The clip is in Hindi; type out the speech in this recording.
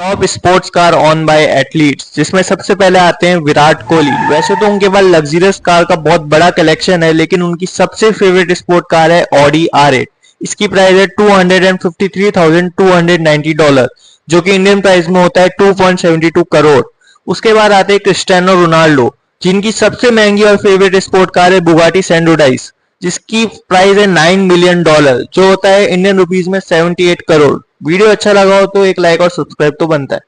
Top sports car owned by athletes, जिसमें सबसे पहले आते हैं विराट कोहली। वैसे तो उनके पास लग्जरियस कार का बहुत बड़ा कलेक्शन है, लेकिन उनकी सबसे फेवरेट स्पोर्ट कार है ऑडी R8। इसकी प्राइस है $253,290, जो कि इंडियन प्राइस में होता है 2.72 करोड़। उसके बाद आते हैं क्रिस्टियानो रोनाल्डो, जिनकी सबसे महंगी और फेवरेट स्पोर्ट कार है बुगाटी सैंडोडाइस, जिसकी प्राइस है $9 मिलियन, जो होता है इंडियन रुपीज में 78 करोड़। वीडियो अच्छा लगा हो तो एक लाइक और सब्सक्राइब तो बनता है।